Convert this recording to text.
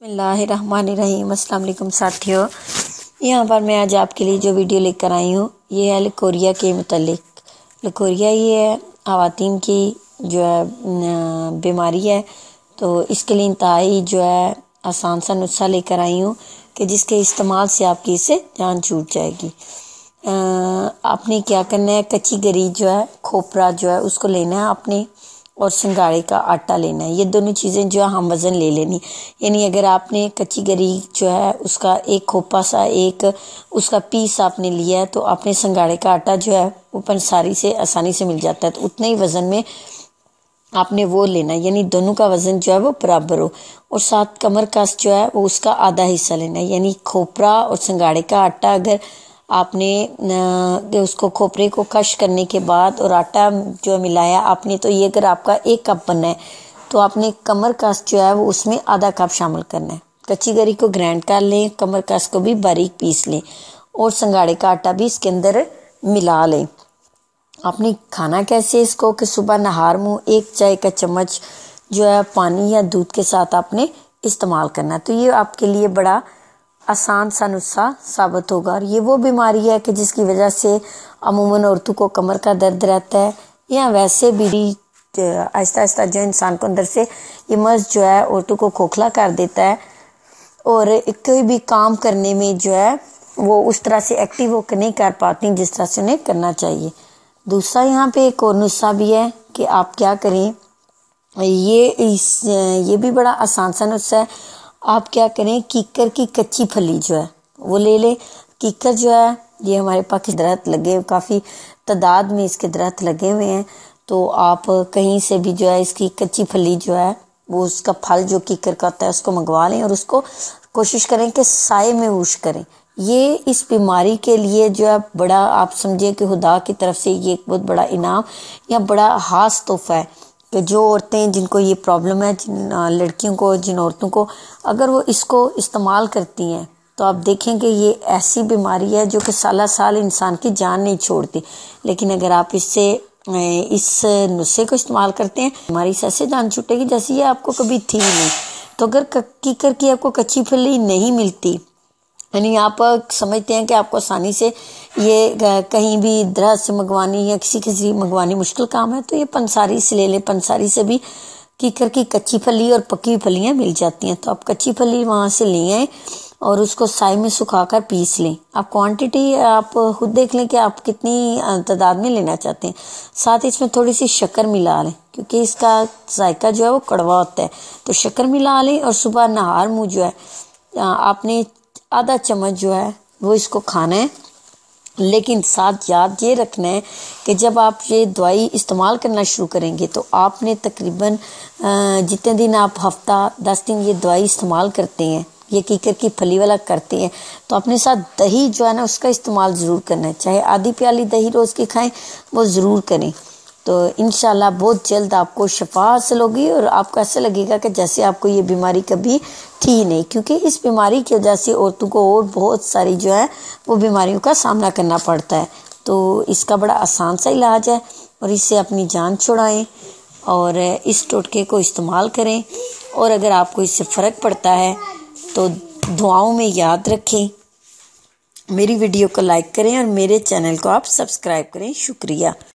بسم اللہ الرحمن الرحیم۔ السلام علیکم ساتھیوں، یہاں پر میں آج آپ کے لیے جو ویڈیو لے کر آئی ہوں یہ ہے لکوریا کے متعلق۔ لکوریا یہ ہے خواتین کی جو ہے بیماری ہے، تو اس کے لیے انتہائی جو ہے آسان سا نسخہ لے کر آئی ہوں کہ جس کے استعمال سے آپ کی اسے جان چھوٹ جائے گی۔ آپ نے کیا کرنا ہے، کچی گری جو ہے کھوپرا جو ہے اس کو لینا ہے آپ نے، اور سنگھاڑے کا آٹا لینا ہے۔ یہ دونوں چیزیں جو ہے ہم وزن لے لینی، یعنی اگر آپ نے کچی گری جو ہے اس کا ایک کھوپا سا ایک اس کا پیس آپ نے لیا ہے، تو آپ نے سنگھاڑے کا آٹا جو ہے وہ پنساری سے آسانی سے مل جاتا ہے، تو اتنے ہی وزن میں آپ نے وہ لینا ہے، یعنی دونوں کا وزن جو ہے وہ برابر ہو، اور ساتھ کمر کس جو ہے وہ اس کا آدھا حصہ لینا ہے، یعنی کھوپرا اور سنگھاڑے کا آٹا اگر آپ نے اس کو کھوپرے کو کش کرنے کے بعد اور آٹا جو ملایا آپ نے، تو یہ اگر آپ کا 1 کپ بننا ہے تو آپ نے کمر کس جو ہے وہ اس میں آدھا کپ شامل کرنا ہے۔ کچی گری کو گرائنڈ کر لیں، کمر کس کو بھی باریک پیس لیں، اور سنگھاڑے کا آٹا بھی اس کے اندر ملا لیں۔ آپ نے کھانا کیسے اس کو کہ صبح نہار منہ 1 چائے کا چمچ جو ہے پانی یا دودھ کے ساتھ آپ نے استعمال کرنا ہے، تو یہ آپ کے لیے بڑا آسان سا نسخہ ثابت ہوگا۔ اور یہ وہ بیماری ہے کہ جس کی وجہ سے عموماً عورتوں کو کمر کا درد رہتا ہے، یا ویسے بھی آہستہ آہستہ جو انسان کو اندر سے یہ مرض جو ہے عورتوں کو کھوکھلا کر دیتا ہے، اور کوئی بھی کام کرنے میں جو ہے وہ اس طرح سے ایکٹیو ہو کے نہیں کر پاتی جس طرح سے انہیں کرنا چاہیے۔ دوسرا یہاں پہ ایک اور نسخہ بھی ہے کہ آپ کیا کریں، یہ بھی بڑا آسان سا نسخہ ہے۔ آپ کیا کریں، کیکر کی کچی پھلی جو ہے وہ لے لیں۔ کیکر جو ہے یہ ہمارے پاس درخت لگے، کافی تعداد میں اس کے درخت لگے ہوئے ہیں، تو آپ کہیں سے بھی جو ہے اس کی کچی پھلی جو ہے وہ اس کا پھل جو کیکر کا ہوتا ہے اس کو منگوا لیں، اور اس کو کوشش کریں کہ سائے میں ہوش کریں۔ یہ اس بیماری کے لیے جو ہے بڑا آپ سمجھیں کہ خدا کی طرف سے یہ ایک بہت بڑا انعام یا بڑا خاص تحفہ ہے کہ جو عورتیں جن کو یہ پرابلم ہے، جن لڑکیوں کو، جن عورتوں کو اگر وہ اس کو استعمال کرتی ہیں تو آپ دیکھیں کہ یہ ایسی بیماری ہے جو کہ سالہ سال انسان کی جان نہیں چھوڑتی، لیکن اگر آپ اس نسخے کو استعمال کرتے ہیں ہماری سے جان چھوٹے گی جیسے یہ آپ کو کبھی تھی نہیں۔ تو اگر کیکر کی آپ کو کچی پھلی نہیں ملتی، یعنی آپ سمجھتے ہیں کہ آپ کو آسانی سے یہ کہیں بھی درخت سے منگوانی یا کسی سے منگوانی مشکل کام ہے، تو یہ پنساری سے لے لیں۔ پنساری سے بھی کیکر کی کچی پھلی اور پکی پھلیاں مل جاتی ہیں، تو آپ کچی پھلی وہاں سے لے آئیں اور اس کو سائے میں سکھا کر پیس لیں۔ آپ کوانٹٹی آپ خود دیکھ لیں کہ آپ کتنی تعداد میں لینا چاہتے ہیں، ساتھ اس میں تھوڑی سی شکر ملا لیں کیونکہ اس کا ذائقہ جو ہے وہ کڑوا ہوتا ہے، تو شکر ملا لیں، اور صبح نہار منہ جو ہے آپ نے آدھا چمچ جو ہے وہ اس کو کھانا ہے۔ لیکن ساتھ یاد یہ رکھنا ہے کہ جب آپ یہ دوائی استعمال کرنا شروع کریں گے تو آپ نے تقریباً جتنے دن آپ ہفتہ 10 دن یہ دوائی استعمال کرتے ہیں، یہ کیکر کی پھلی والا کرتے ہیں، تو اپنے ساتھ دہی جو ہے نا اس کا استعمال ضرور کرنا ہے، چاہے آدھی پیالی دہی روز کی کھائیں، وہ ضرور کریں، تو انشاءاللہ بہت جلد آپ کو شفا حاصل ہوگی، اور آپ کو ایسا لگے گا کہ جیسے آپ کو یہ بیماری کبھی تھی نہیں، کیونکہ اس بیماری کی وجہ سے عورتوں کو اور بہت ساری جو ہے وہ بیماریوں کا سامنا کرنا پڑتا ہے، تو اس کا بڑا آسان سا علاج ہے، اور اس سے اپنی جان چھڑائیں اور اس ٹوٹکے کو استعمال کریں، اور اگر آپ کو اس سے فرق پڑتا ہے تو دعاؤں میں یاد رکھیں۔ میری ویڈیو کو لائک کریں اور میرے چینل کو آپ سبسکرائب کریں۔ شکریہ۔